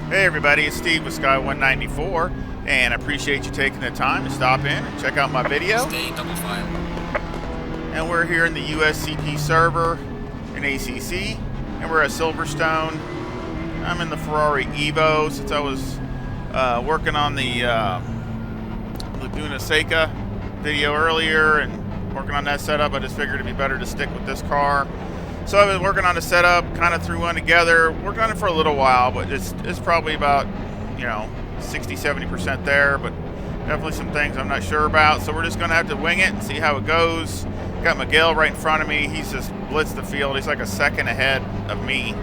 Hey everybody, it's Steve with Sky 194, and I appreciate you taking the time to stop in and check out my video. Stay double file. And we're here in the USCP server in ACC, and we're at Silverstone. I'm in the Ferrari EVO since I was working on the Laguna Seca video earlier and working on that setup. I just figured it'd be better to stick with this car. So I've been working on the setup, kind of threw one together, worked on it for a little while, but it's probably about, 60-70% there, but definitely some things I'm not sure about. So we're just going to have to wing it and see how it goes. Got Miguel right in front of me. He's just blitzed the field. He's like a second ahead of me.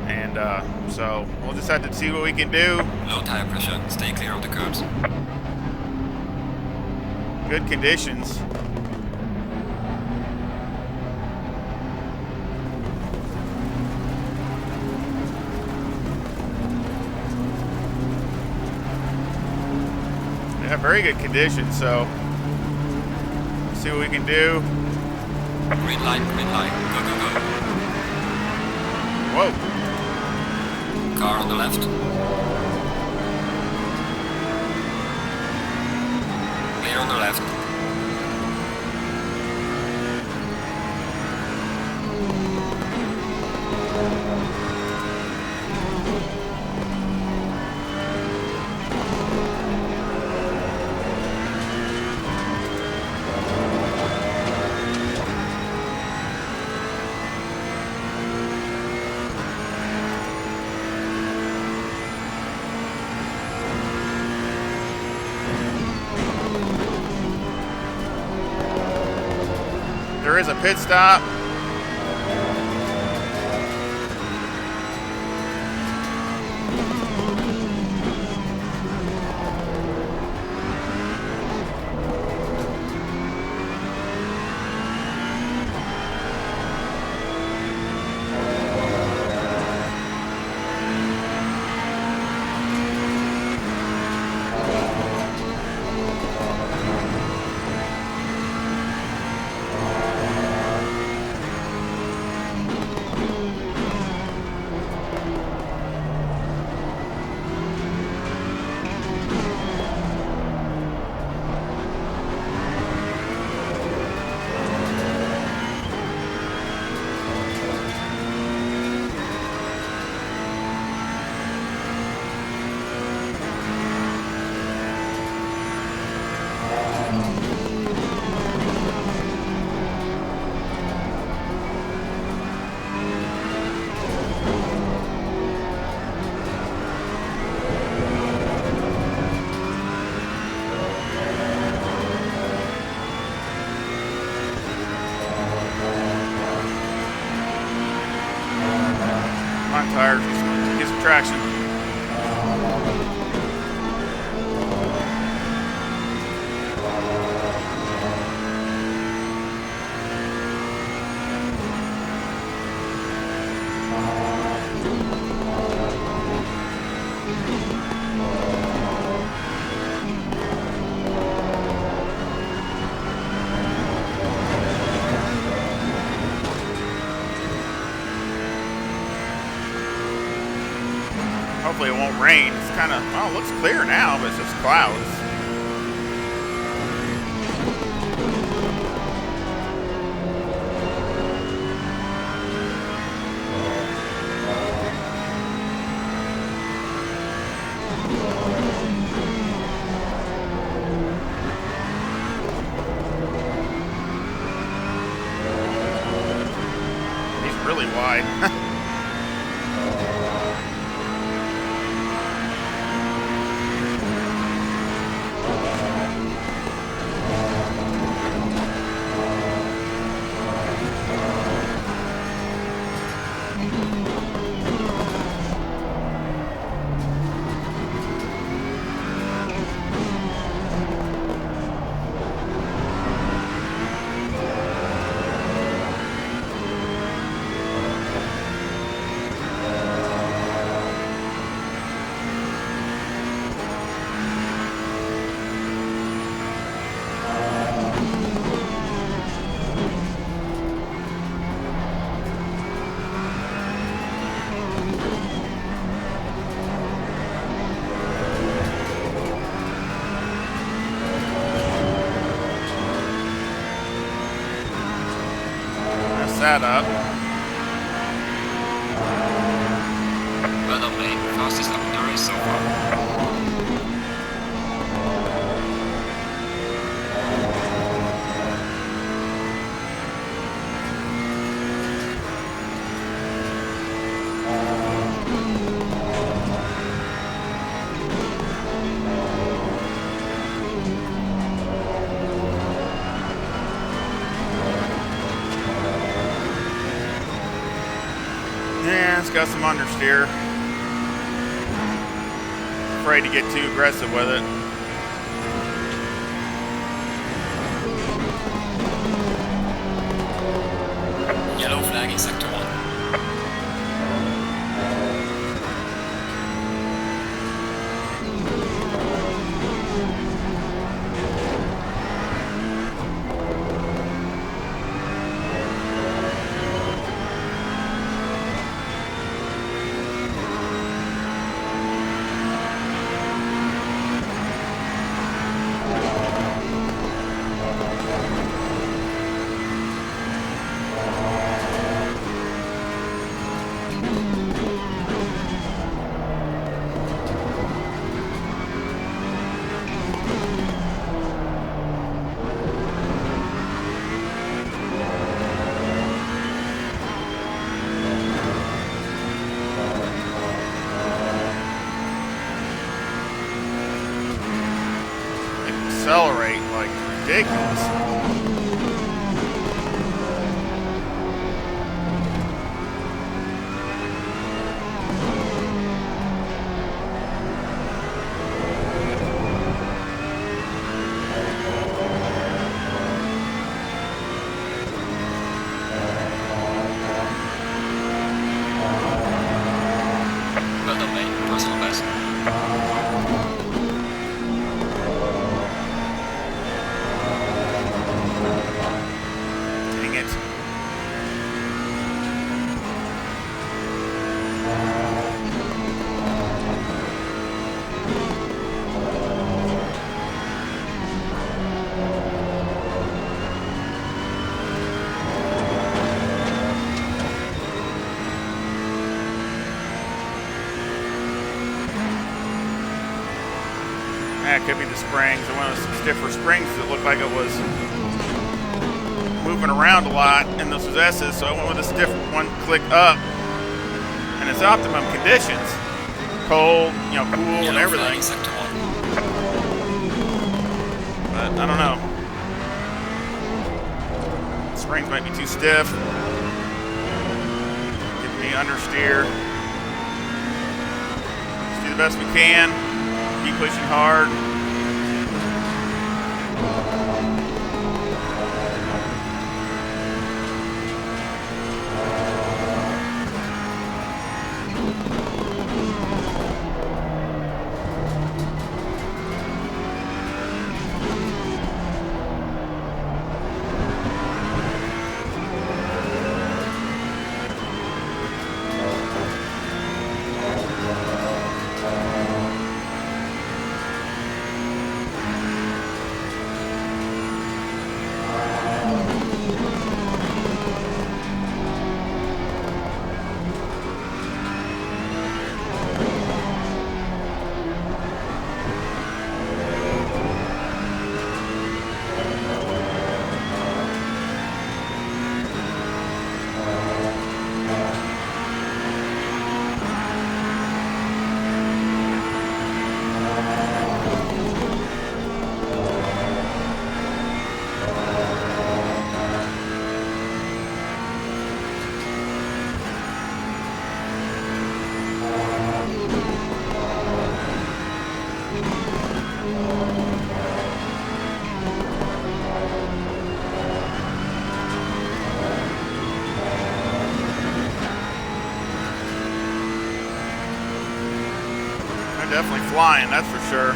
And so we'll just have to see what we can do. Low tire pressure. Stay clear of the curbs. Good conditions. Yeah, very good conditions, so let's see what we can do. Green light, go, go, go. Whoa. Car on the left. Clear on the left. There is a pit stop. Tires, get some traction. Hopefully it won't rain. It's kind of, well, it looks clear now, but it's just clouds. He's really wide. that up. Well done, mate. Fastest lap of the race so far. Yeah, it's got some understeer. Afraid to get too aggressive with it. Yellow flag in sector 1. Accelerate like ridiculous. Well done, mate. Personal best. Dang it. That could be the springs. I went with some stiffer springs that looked like it was moving around a lot, and this was S's, so I went with a stiff one click up, and it's optimum conditions. Cold, you know, cool, and Yellow flag everything. in sector 1. But I don't know. Springs might be too stiff. Give me understeer. Let's do the best we can. Keep pushing hard. They're definitely flying, that's for sure.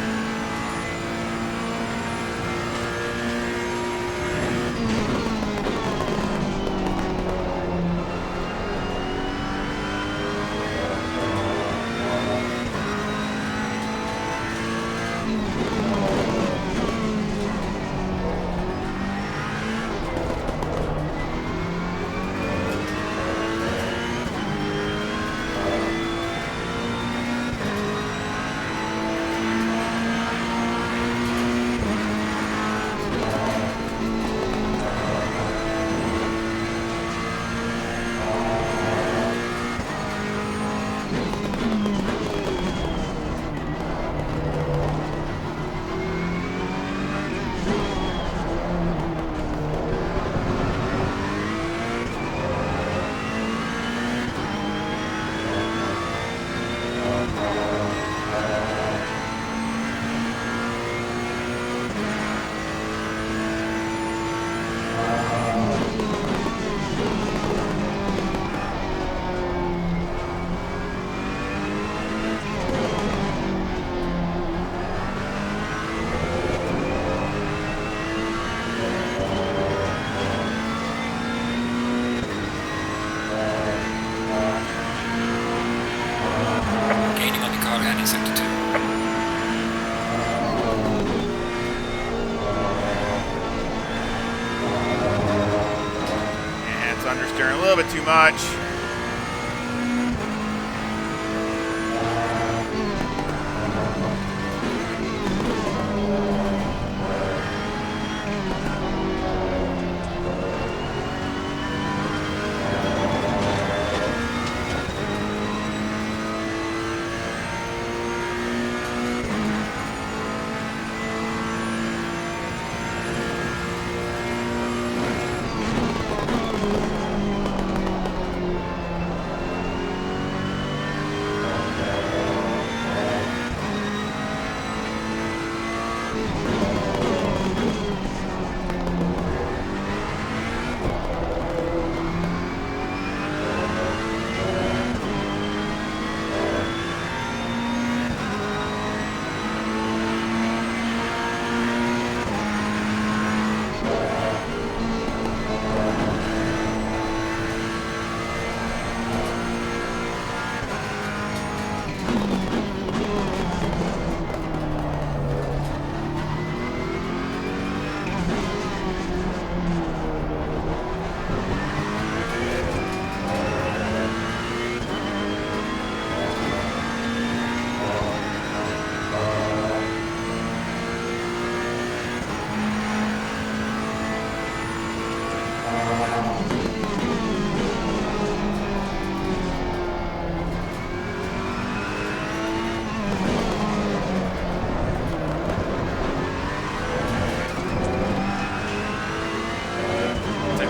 in sector 2. And it's understeering a little bit too much.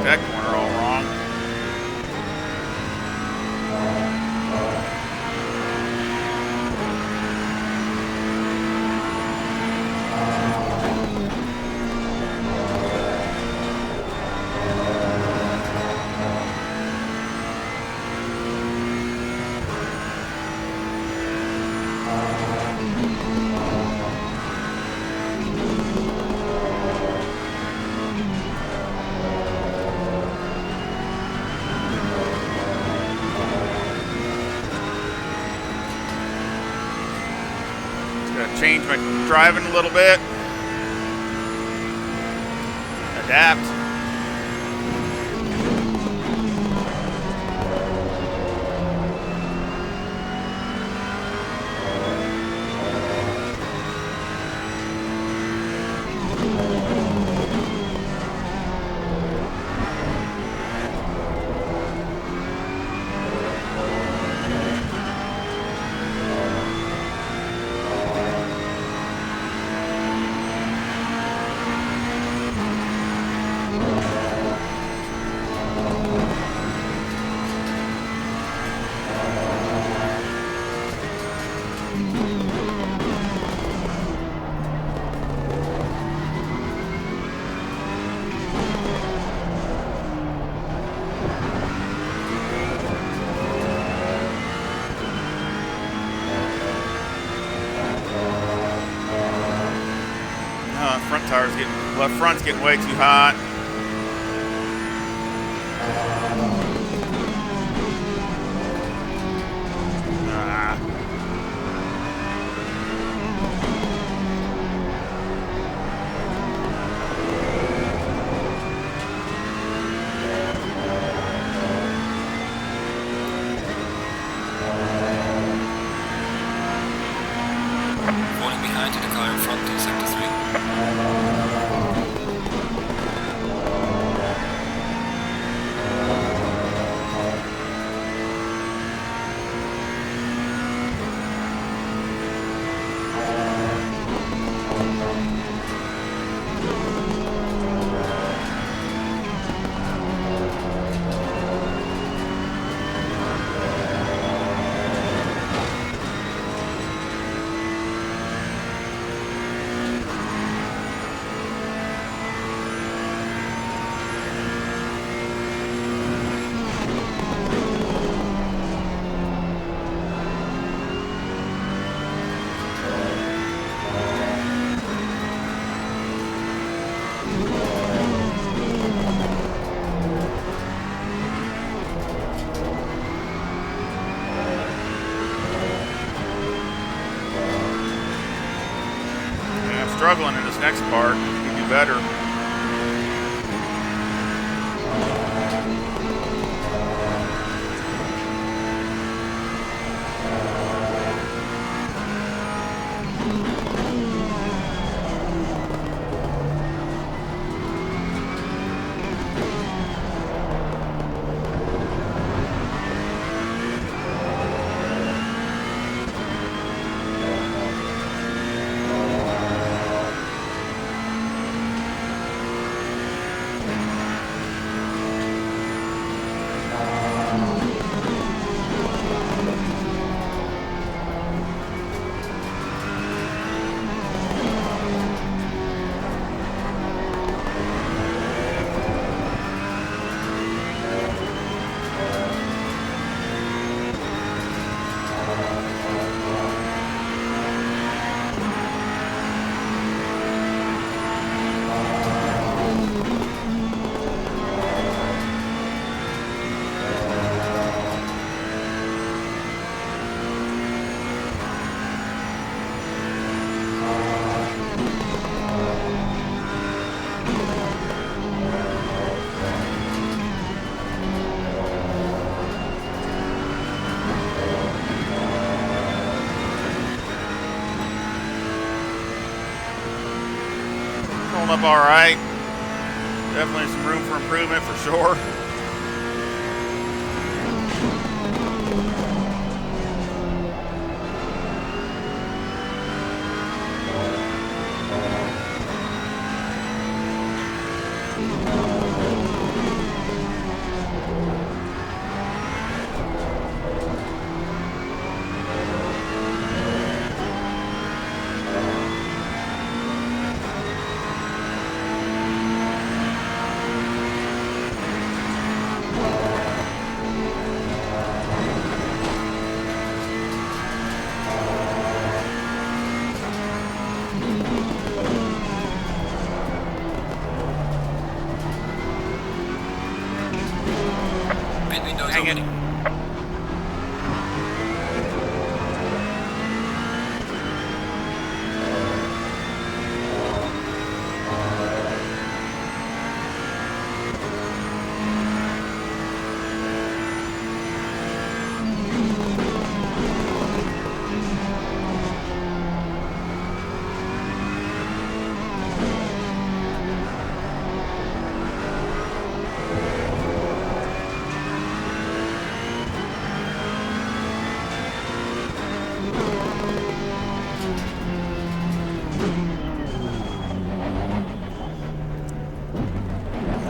That corner all wrong. Change my driving a little bit. Adapt. Left front's getting way too hot. Falling behind to the car in front in sector 3. struggling in this next part. We do better. Holding up all right. Definitely some room for improvement for sure. Dang it.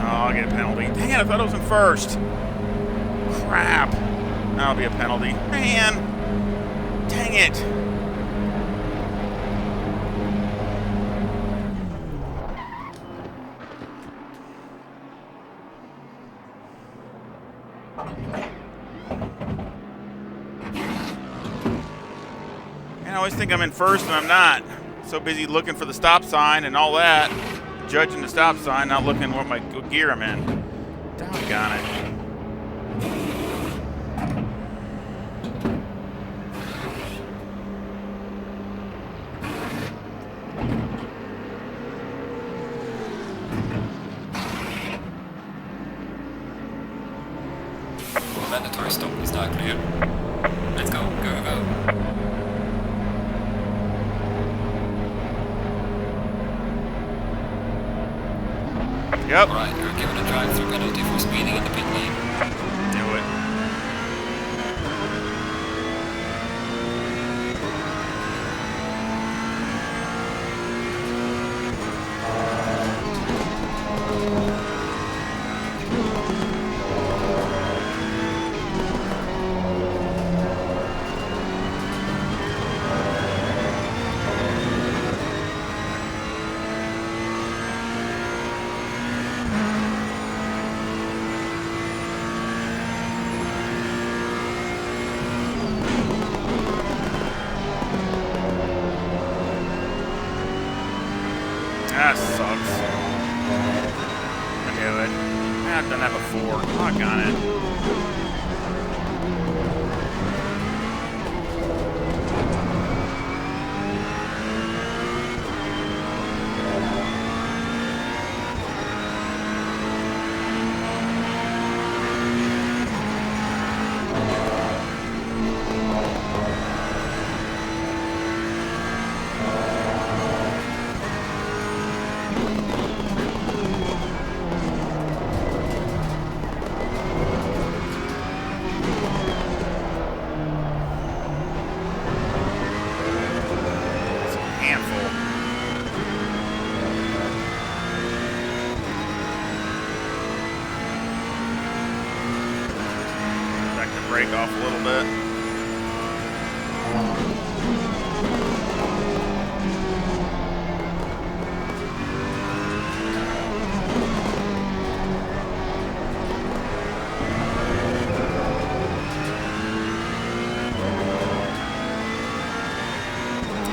I'll get a penalty. Dang it, I thought I was in first. Crap. That'll be a penalty. Man. Dang it. And I always think I'm in first and I'm not. So busy looking for the stop sign and all that. Judging the stop sign, not looking what gear I'm in. Doggone it. Mandatory stop is now clear. Let's go, go, go. Yep. Alright, you're given a drive-through penalty for speeding in the pit lane. Do it. That sucks. I knew it. I've done that before. Doggone it. take off a little bit.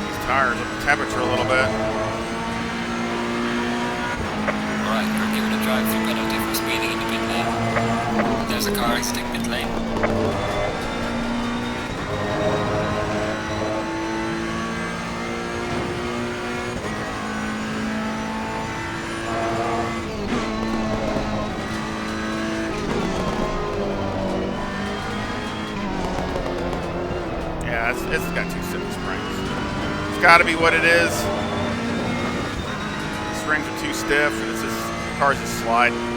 These tires up the temperature a little bit. Alright, we're given a drive-through penalty for speeding in the pit lane. There's a car exiting pit lane. Yeah, it's got 2 stiff springs. It's got to be what it is. The springs are too stiff, and it's just, the car's just sliding.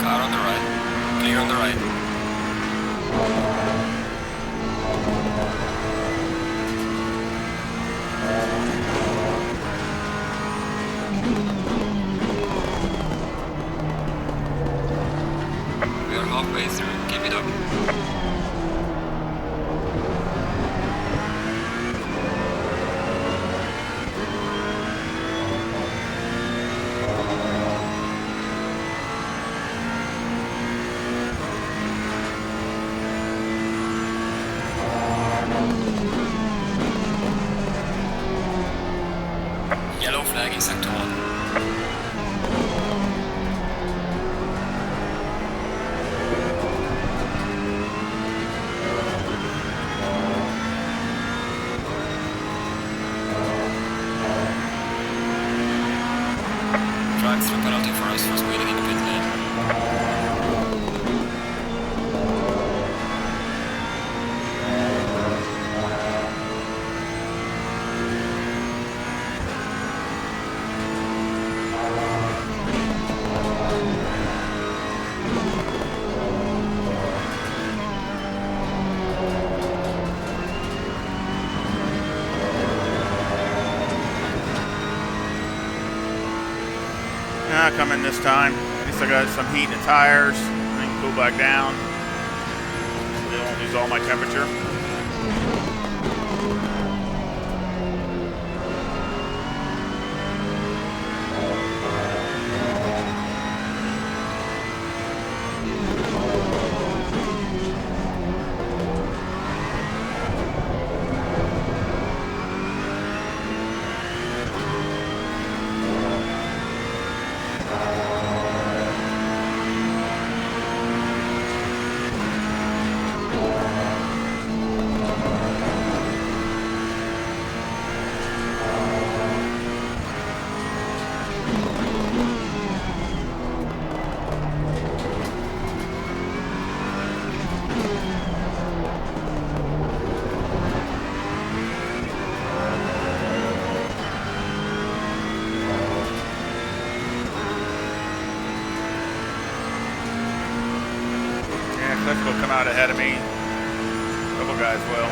Car on the right. Clear on the right. We are halfway through. Keep it up. Yellow flag in sector 1. Drive-through penalty for us for speeding in the pit lane. Nah, come in this time. At least I got some heat in the tires. I can cool back down. They won't lose all my temperature. Cliff will come out ahead of me. A couple guys will.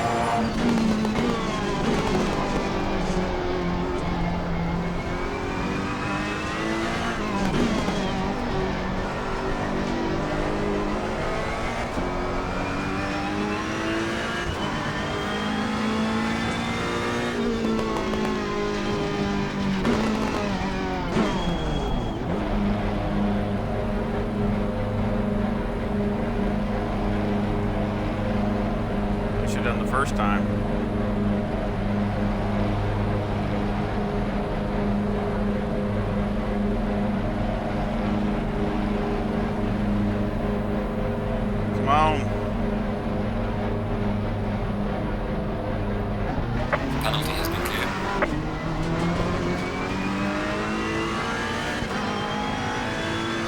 Should have done the first time. Come on. Penalty has been cleared.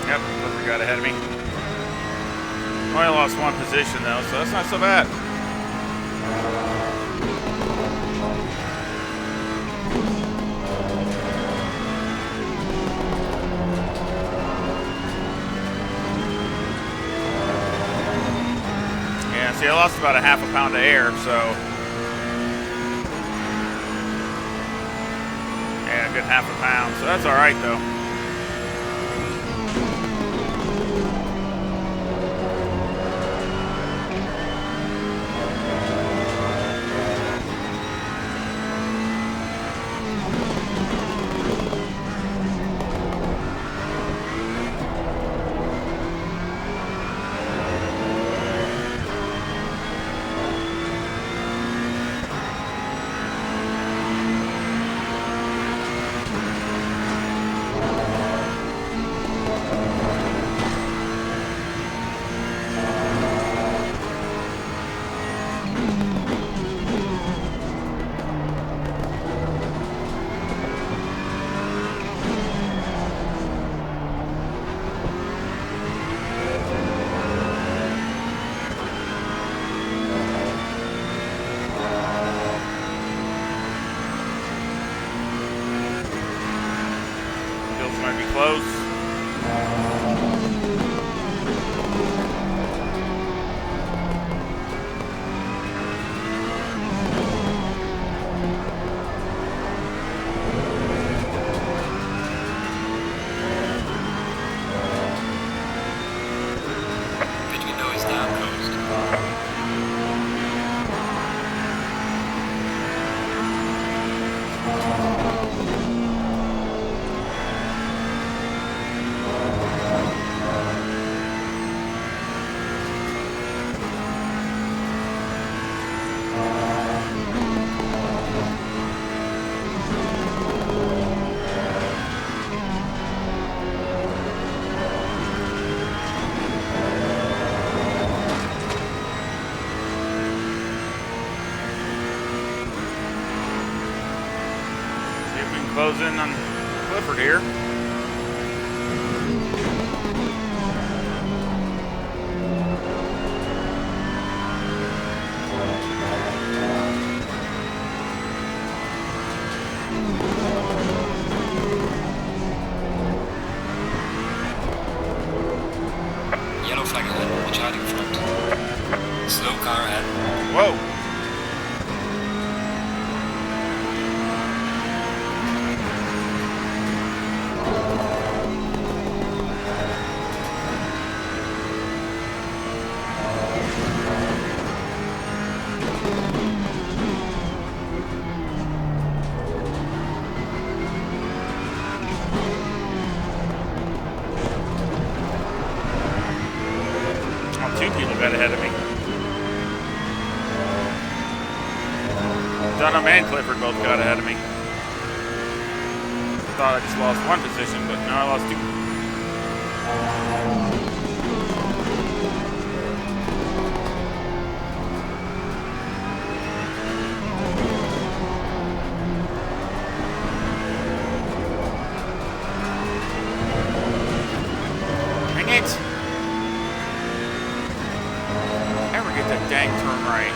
Yep, Clifford got ahead of me. Only lost one position. position though, so that's not so bad. Yeah, see, I lost about a half a pound of air, so yeah, a good half a pound, so that's all right though. Might be close. Pit window is now closed. Close in on Clifford here. Yellow flag ahead, watch out in front. Slow car ahead. Whoa. Two people got ahead of me. Dunham and Clifford both got ahead of me. Thought I just lost one position, but no, I lost two. Dang it! Never get that dang turn right.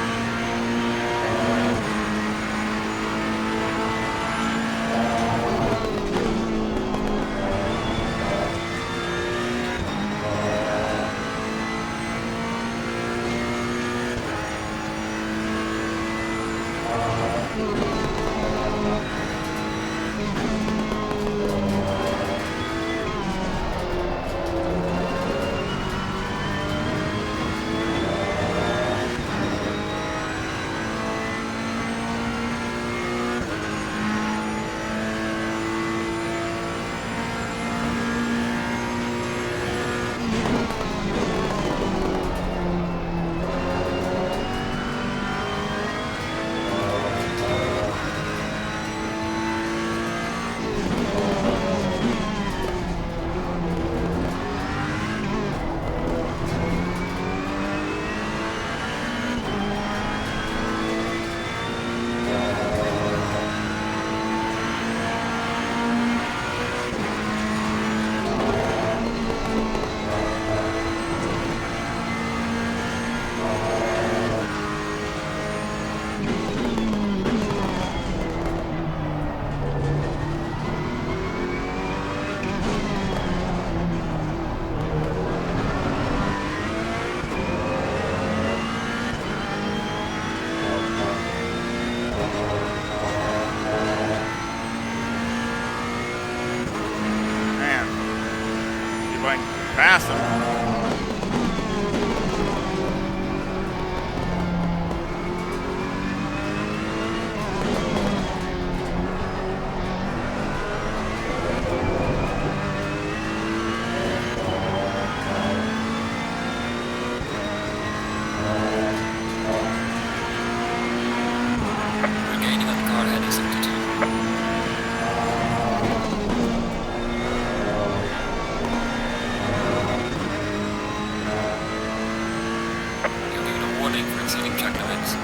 track limits.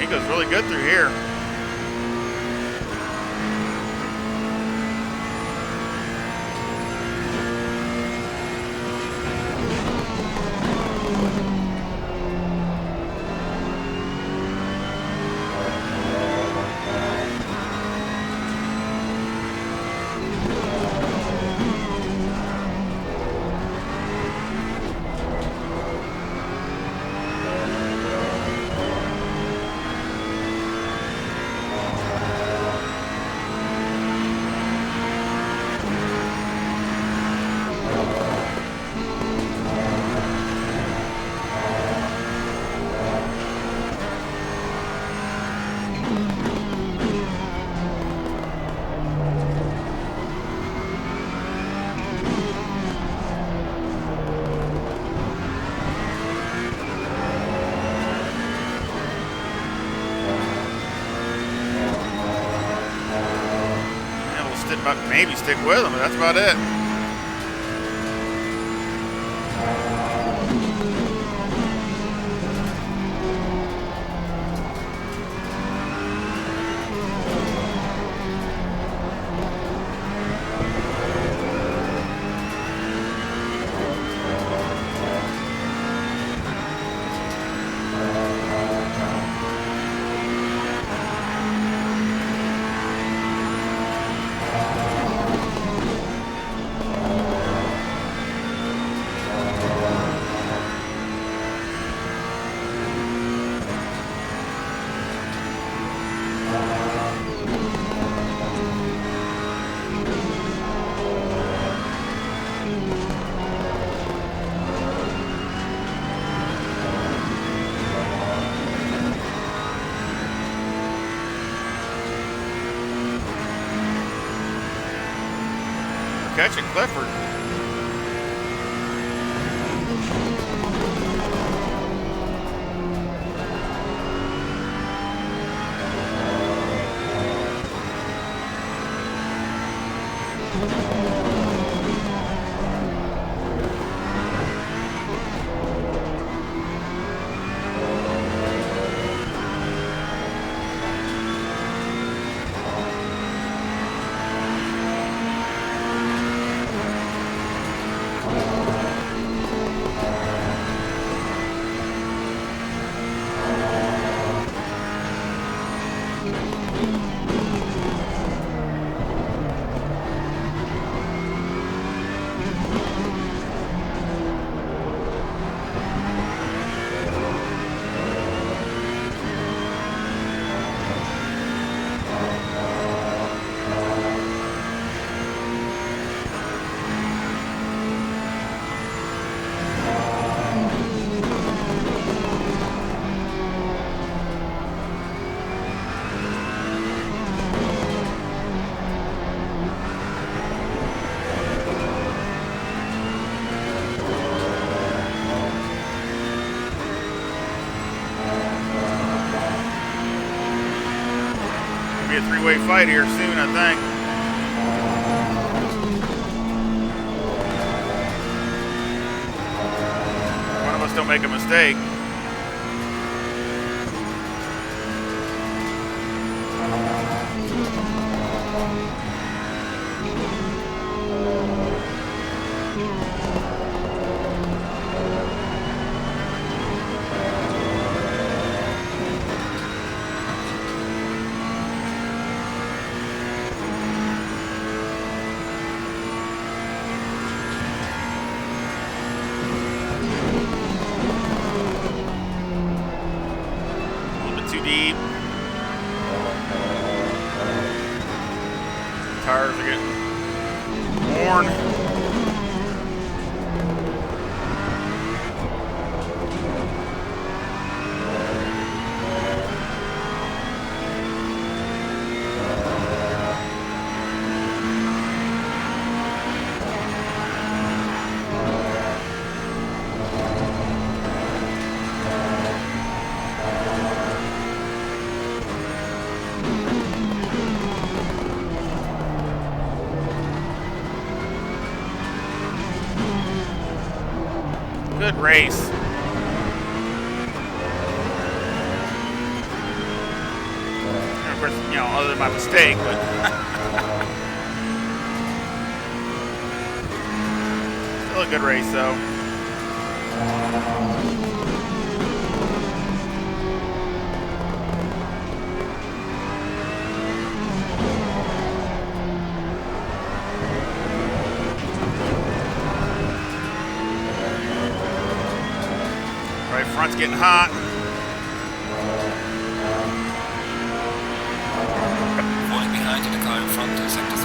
He goes really good through here. Maybe stick with him, but that's about it. Catching Clifford. A three-way fight here soon, I think. One of us don't make a mistake. Deep. Tires are getting worn. race. And of course, you know, other than my mistake, but still a good race, though. Right front's getting hot. Falling behind in the car in front to sector 3.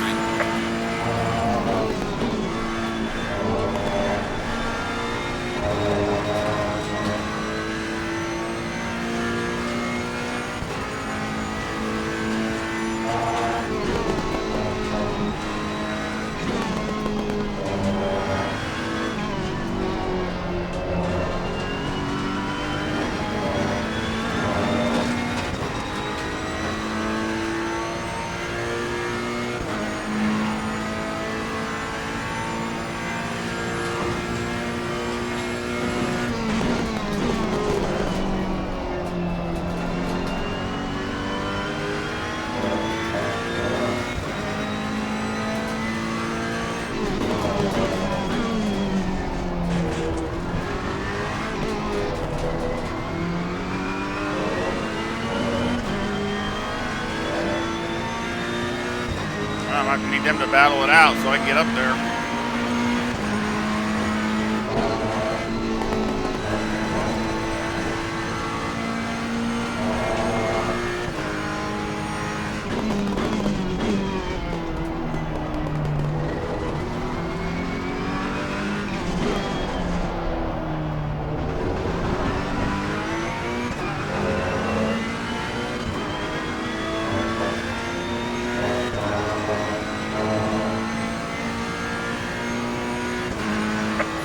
I need them to battle it out so I can get up there.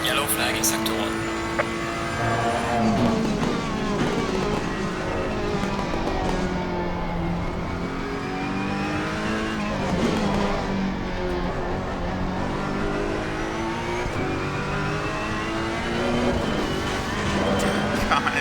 Yellow flag in sector 1. God.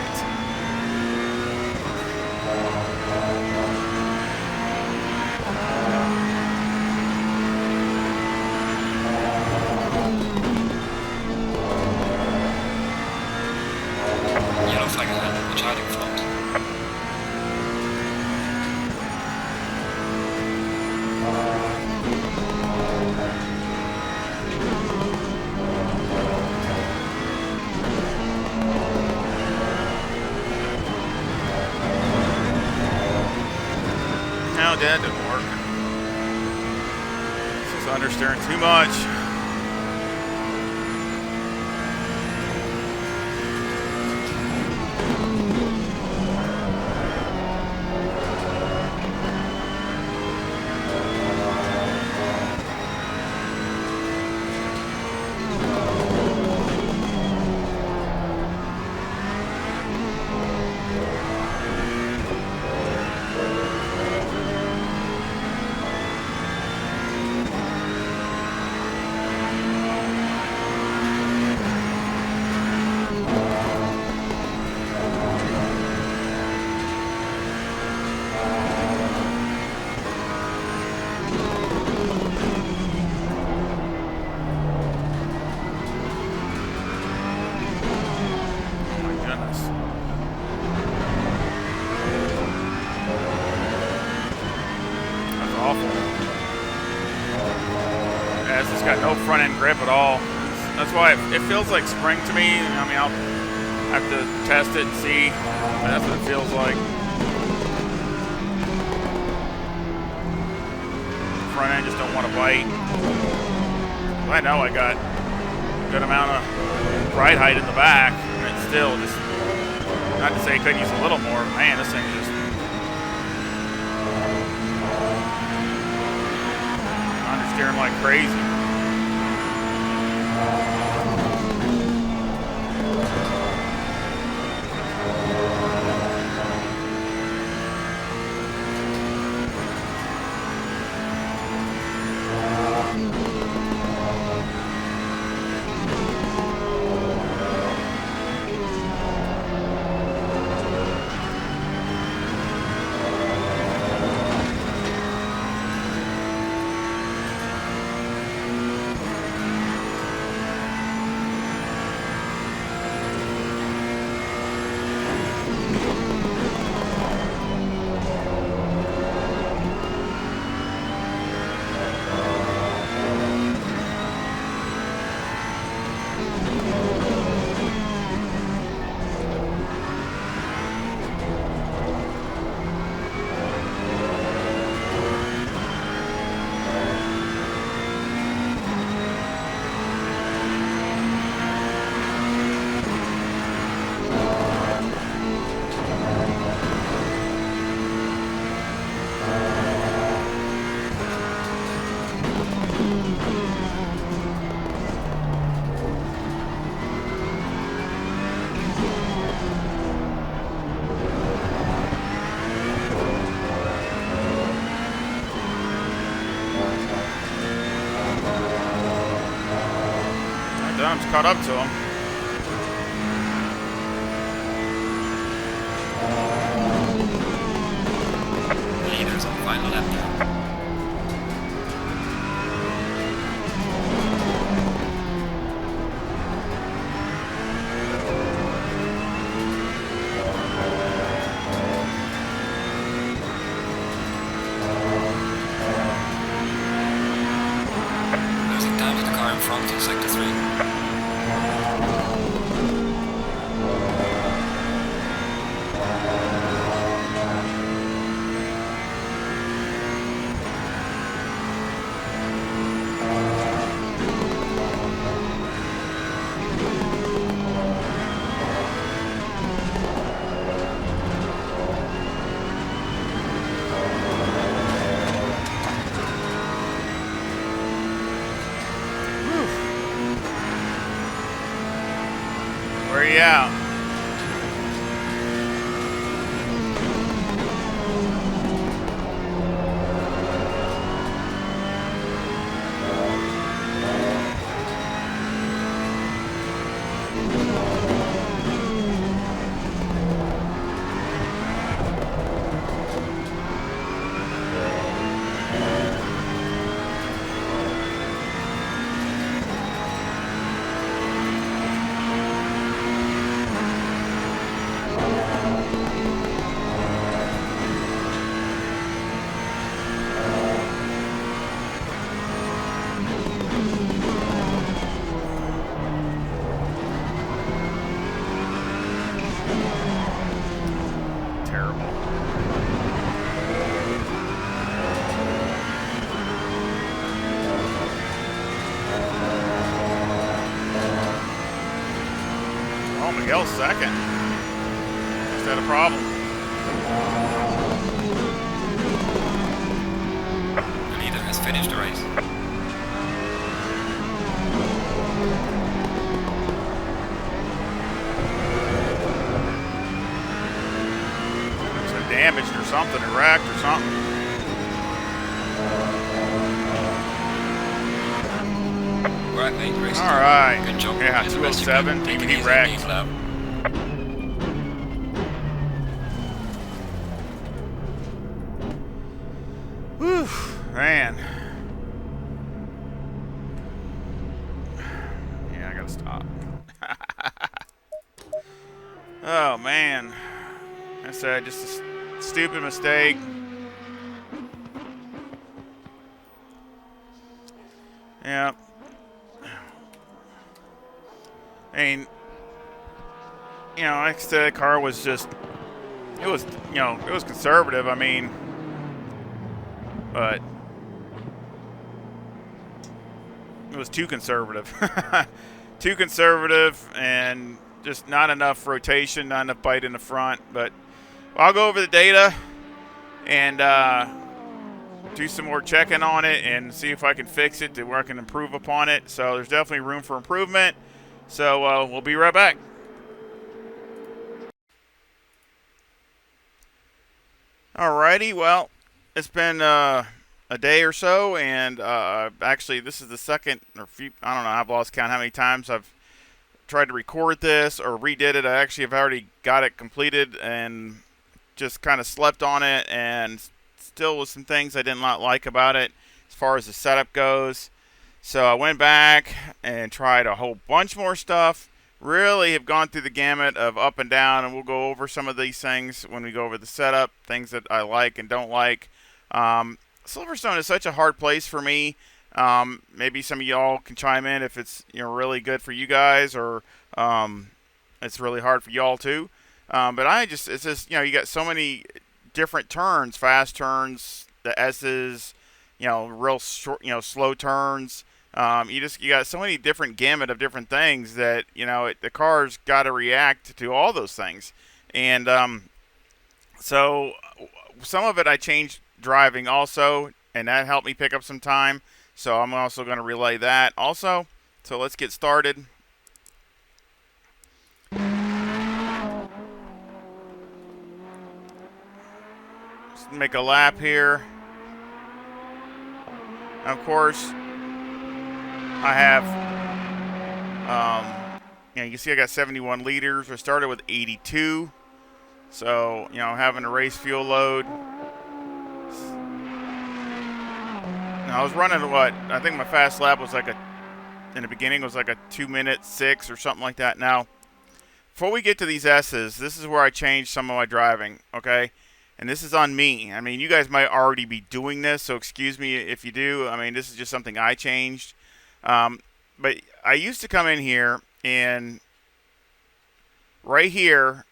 Yellow flag ahead, watch out in front. No, that didn't work. This is understeering too much. Got no front end grip at all. That's why it feels like spring to me. I mean, I'll have to test it and see, but that's what it feels like. Front end just don't want to bite. I know I got a good amount of ride height in the back, and it's still just, not to say I couldn't use a little more, man, this thing just understeering like crazy. I'm just caught up to him. Leaders on final lap now. Losing time to the car in front in sector 3. Where are you at? Terrible. Oh, Miguel's second. Is that a problem? The leader has finished the race. Damaged or something, or wrecked or something. Right, mate. Race. All right. Good job. Yeah, And the rest you 207. can take Even it he easy wrecked. in the lap. Whew, man. Yeah, I gotta stop. Oh man, I said just a stupid mistake. Yeah. I mean, you know, like I said, the car was just, it was, you know, it was conservative. I mean, but it was too conservative. Too conservative and just not enough rotation, not enough bite in the front. But I'll go over the data and do some more checking on it and see if I can fix it to where I can improve upon it. So there's definitely room for improvement. So we'll be right back. Alrighty, well, it's been a day or so, and actually this is the second or few, I don't know, I've lost count how many times I've tried to record this or redid it. I actually have already got it completed and just kind of slept on it, and still with some things I did not like about it as far as the setup goes. So I went back and tried a whole bunch more stuff. Really have gone through the gamut of up and down, and we'll go over some of these things when we go over the setup, things that I like and don't like. Silverstone is such a hard place for me. Maybe some of y'all can chime in if it's, you know, really good for you guys, or it's really hard for y'all too. But it's just, you know, you got so many different turns, fast turns, the S's, you know, real short, you know, slow turns. You got so many different gamut of different things that, you know, the car's got to react to all those things. And so some of it I changed driving also, and that helped me pick up some time. So I'm also going to relay that also. So let's get started. Just make a lap here. Of course, I have You can see I got 71 liters. I started with 82. So, having a race fuel load. Now, I was running what? I think my fast lap was in the beginning, it was like a 2-minute 6 or something like that. Now, before we get to these S's, this is where I changed some of my driving, okay? And this is on me. I mean, you guys might already be doing this, so excuse me if you do. I mean, this is just something I changed. But I used to come in here and right here,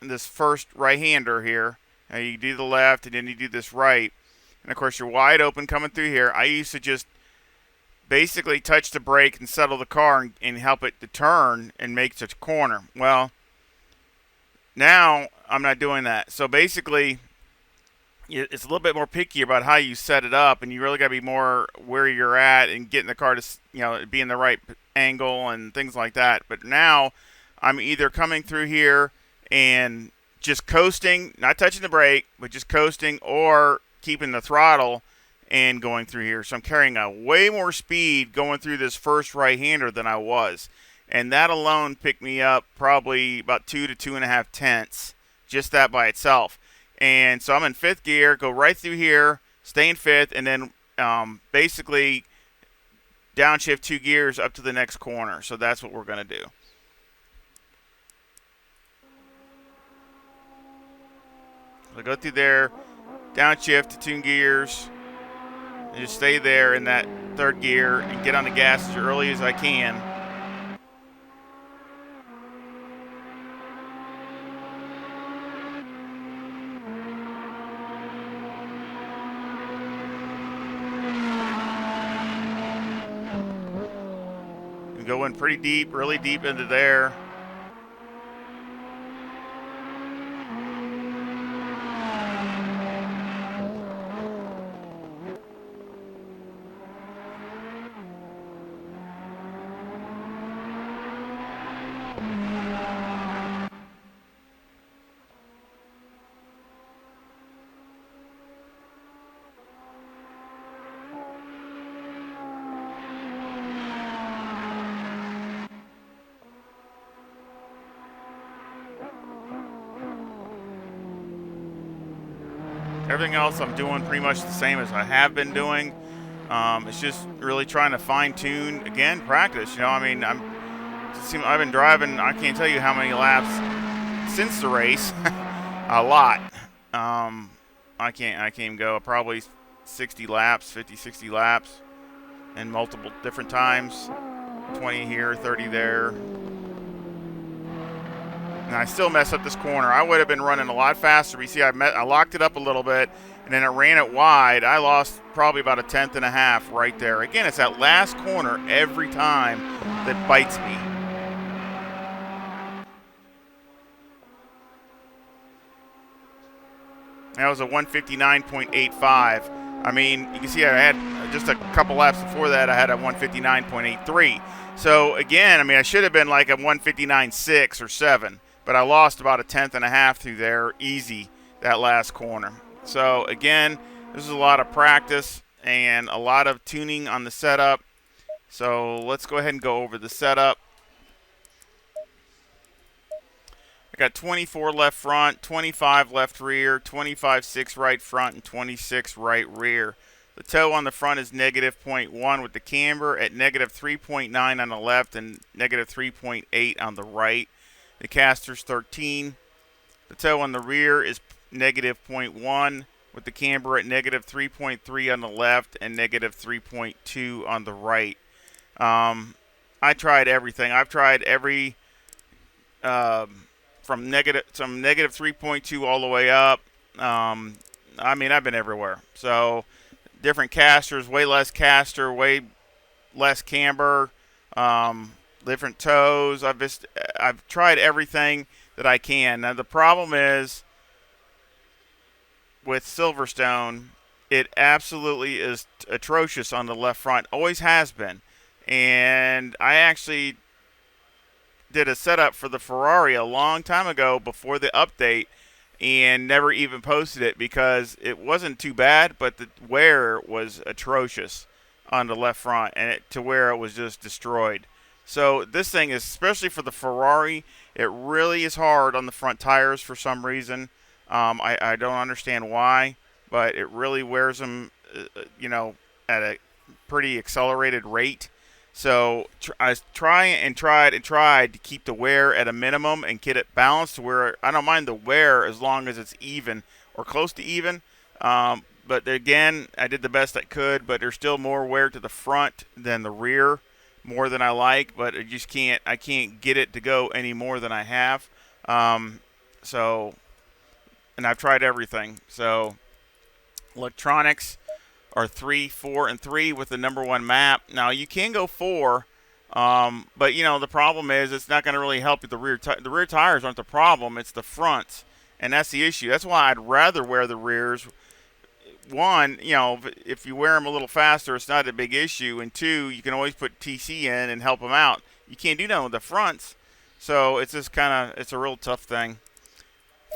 this first right-hander here, you do the left and then you do this right. And, of course, you're wide open coming through here. I used to just basically touch the brake and settle the car and help it to turn and make such a corner. Well, now I'm not doing that. So basically, it's a little bit more picky about how you set it up, and you really got to be more where you're at and getting the car to, be in the right angle and things like that. But now I'm either coming through here and just coasting, not touching the brake, but just coasting, or keeping the throttle and going through here. So I'm carrying a way more speed going through this first right-hander than I was. And that alone picked me up probably about 2 to 2.5 tenths, just that by itself. And so I'm in 5th gear, go right through here, stay in 5th, and then basically downshift 2 gears up to the next corner. So that's what we're going to do. So go through there, downshift to 2 gears, and just stay there in that 3rd gear and get on the gas as early as I can. And go in pretty deep, really deep into there. Everything else I'm doing pretty much the same as I have been doing. It's just really trying to fine tune, again, practice. I've been driving, I can't tell you how many laps since the race. A lot. I can't even go probably 60 laps, 50, 60 laps in multiple different times. 20 here, 30 there. And I still mess up this corner. I would have been running a lot faster. But you see, I locked it up a little bit, and then I ran it wide. I lost probably about 1/10 and a half right there. Again, it's that last corner every time that bites me. That was a 159.85. I mean, you can see I had just a couple laps before that, I had a 159.83. So, again, I should have been like a 159.6 or 7. But I lost about 1/10 and a half through there, easy, that last corner. So, again, this is a lot of practice and a lot of tuning on the setup. So, let's go ahead and go over the setup. I got 24 left front, 25 left rear, 25/6 right front, and 26 right rear. The toe on the front is -0.1 with the camber at -3.9 on the left and -3.8 on the right. The caster's 13. The toe on the rear is -0.1 with the camber at -3.3 on the left and -3.2 on the right. I tried everything. I've tried every from -3.2 all the way up. I've been everywhere. So different casters, way less caster, way less camber. Different toes. I've tried everything that I can. Now the problem is with Silverstone, it absolutely is atrocious on the left front. Always has been. And I actually did a setup for the Ferrari a long time ago before the update and never even posted it because it wasn't too bad, but the wear was atrocious on the left front and to where it was just destroyed. So this thing is, especially for the Ferrari, it really is hard on the front tires for some reason. I don't understand why, but it really wears them, at a pretty accelerated rate. So I tried to keep the wear at a minimum and get it balanced to where I don't mind the wear as long as it's even or close to even. But again, I did the best I could, but there's still more wear to the front than the rear, more than I like. But I can't get it to go any more than I have. So, and I've tried everything. So, electronics are 3, 4, and 3 with the number 1 map. Now you can go 4, but the problem is it's not going to really help you. The rear tires aren't the problem; it's the fronts, and that's the issue. That's why I'd rather wear the rears. One, if you wear them a little faster, it's not a big issue, and two, you can always put TC in and help them out. You can't do that with the fronts, so it's just it's a real tough thing.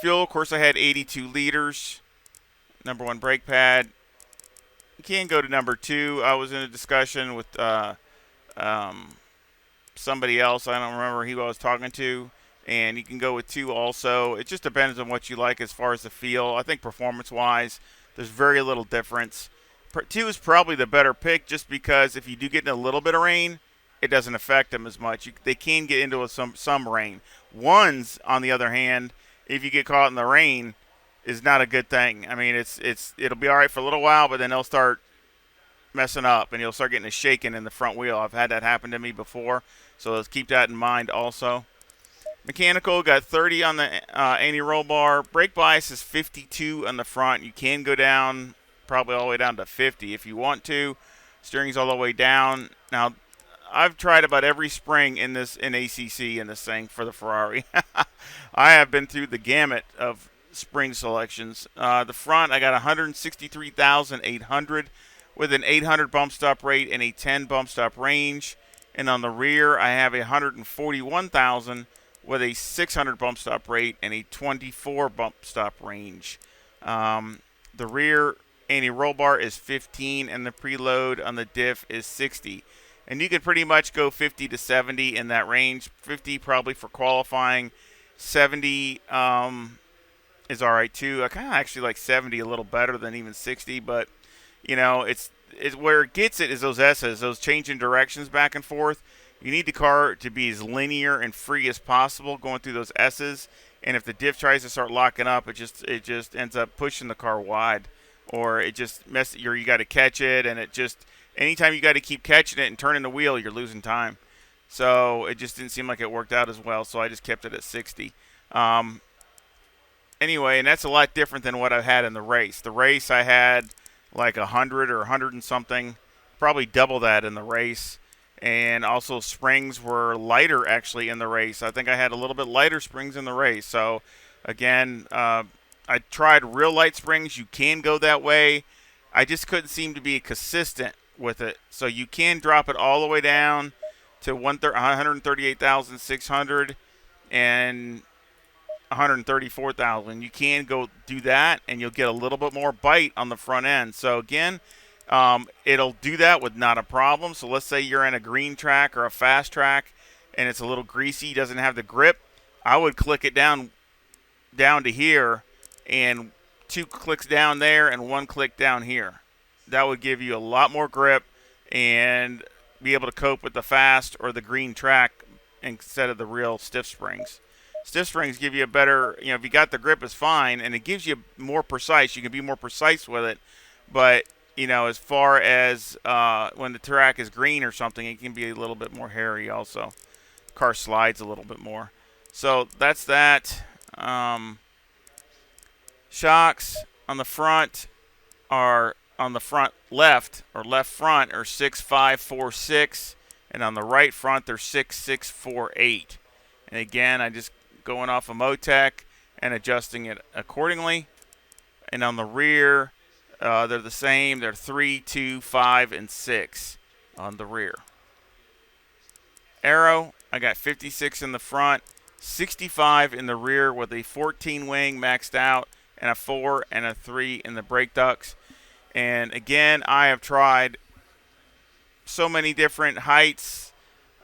Fuel, of course, I had 82 liters. Number 1 brake pad. You can go to number 2. I was in a discussion with somebody else. I don't remember who I was talking to. And you can go with 2 also. It just depends on what you like as far as the feel. I think performance-wise, there's very little difference. 2 is probably the better pick just because if you do get in a little bit of rain, it doesn't affect them as much. They can get into some rain. 1's, on the other hand, if you get caught in the rain, is not a good thing. I mean, it'll be all right for a little while, but then they'll start messing up, and you'll start getting a shaking in the front wheel. I've had that happen to me before, so let's keep that in mind also. Mechanical, got 30 on the anti-roll bar. Brake bias is 52 on the front. You can go down, probably all the way down to 50 if you want to. Steering's all the way down. Now, I've tried about every spring in ACC in this thing for the Ferrari. I have been through the gamut of spring selections. The front, I got 163,800 with an 800 bump stop rate and a 10 bump stop range. And on the rear, I have 141,000 with a 600 bump stop rate and a 24 bump stop range. The rear anti-roll bar is 15 and the preload on the diff is 60. And you can pretty much go 50 to 70 in that range. 50 probably for qualifying. 70 is all right too. I kind of actually like 70 a little better than even 60, but it's where it gets it is those S's, those changing directions back and forth. You need the car to be as linear and free as possible going through those S's. And if the diff tries to start locking up, it just ends up pushing the car wide, or it just you got to catch it, and anytime you got to keep catching it and turning the wheel, you're losing time. So it just didn't seem like it worked out as well. So I just kept it at 60. Anyway, and that's a lot different than what I had in the race. The race I had like 100 or 100 and something, probably double that in the race. And also springs were lighter actually in the race. I think I had a little bit lighter springs in the race. So again, I tried real light springs. You can go that way. I just couldn't seem to be consistent with it. So you can drop it all the way down to 138,600 and 134,000. You can go do that, and you'll get a little bit more bite on the front end. So again, it'll do that with not a problem. So let's say you're in a green track or a fast track, and it's a little greasy, doesn't have the grip. I would click it down to here, and 2 clicks down there and 1 click down here. That would give you a lot more grip and be able to cope with the fast or the green track instead of the real stiff springs. Stiff springs give you a better, if you got the grip, it's fine, and it gives you more precise. You can be more precise with it, but, as far as when the track is green or something, it can be a little bit more hairy also. Car slides a little bit more. So that's that. Shocks on the front are on the front left or left front are 6.546, and on the right front they're 6.648. And again, I just going off of Motec and adjusting it accordingly. And on the rear, they're the same. They're 3, 2, 5, and 6 on the rear. Aero, I got 56 in the front, 65 in the rear with a 14 wing maxed out, and a 4 and a 3 in the brake ducts. And again, I have tried so many different heights.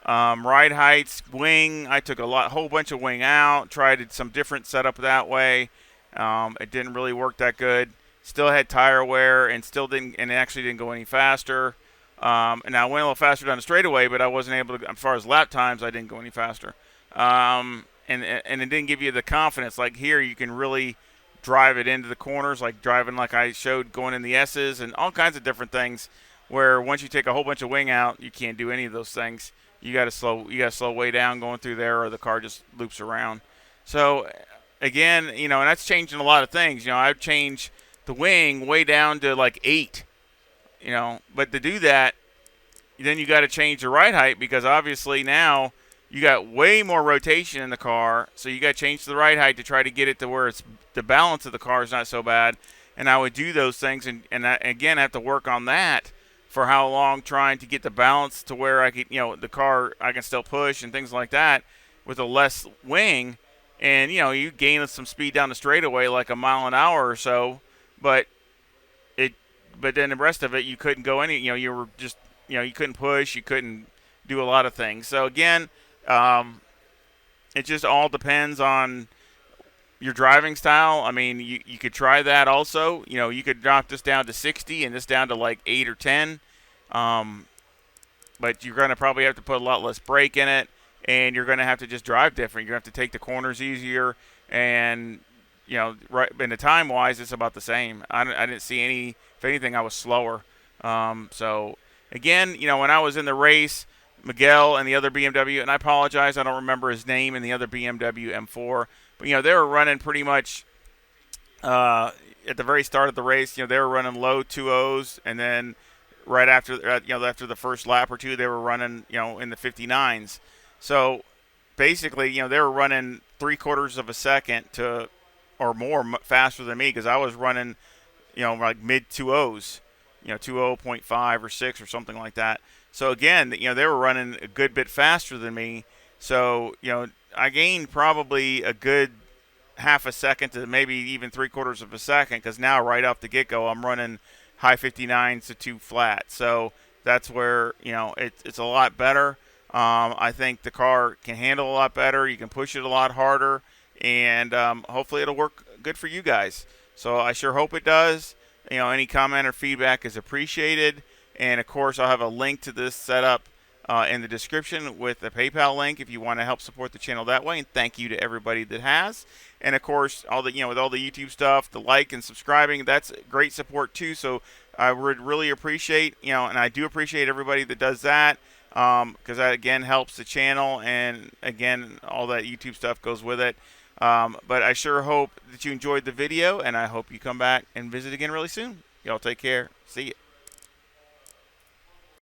Ride heights, wing. I took whole bunch of wing out. Tried some different setup that way. It didn't really work that good. Still had tire wear, and it actually didn't go any faster. And I went a little faster down the straightaway, but I wasn't able to. As far as lap times, I didn't go any faster. And it didn't give you the confidence. Like here, you can really drive it into the corners, like driving like I showed going in the S's and all kinds of different things. Where once you take a whole bunch of wing out, you can't do any of those things. You got to slow way down going through there, or the car just loops around. So again, and that's changing a lot of things. I've changed the wing way down to like 8. But to do that, then you got to change the ride height, because obviously now you got way more rotation in the car, so you got to change the ride height to try to get it to where the balance of the car is not so bad. And I would do those things, and again, I have to work on that for how long, trying to get the balance to where I could, the car I can still push and things like that with a less wing. And you gain some speed down the straightaway, like a mile an hour or so, but then the rest of it you couldn't go any. You were just you couldn't push, you couldn't do a lot of things. So again, it just all depends on your driving style. I mean, you could try that also. You could drop this down to 60 and this down to like 8 or 10. But you're going to probably have to put a lot less brake in it, and you're going to have to just drive different. You're going to have to take the corners easier, and right in the time wise, it's about the same. I didn't see any. If anything, I was slower. So again, when I was in the race, Miguel and the other BMW, and I apologize, I don't remember his name, and the other BMW M4, but they were running pretty much at the very start of the race. They were running low 2.0s, and then right after after the first lap or two, they were running in the 59s. So basically, they were running 3/4 of a second to or more faster than me, because I was running like mid 2.0s, 2.0.5 or 6 or something like that. So again, they were running a good bit faster than me. So I gained probably a good half a second to maybe even 3/4 of a second, because now right off the get-go I'm running high 59s to 2 flat. So that's where it's a lot better. I think the car can handle a lot better. You can push it a lot harder, and hopefully it'll work good for you guys. So I sure hope it does. Any comment or feedback is appreciated. And of course, I'll have a link to this setup in the description with a PayPal link if you want to help support the channel that way. And thank you to everybody that has. And of course, all the with all the YouTube stuff, the like and subscribing, that's great support too. So I would really appreciate and I do appreciate everybody that does that, because that again helps the channel, and again all that YouTube stuff goes with it. But I sure hope that you enjoyed the video, and I hope you come back and visit again really soon. Y'all take care. See ya.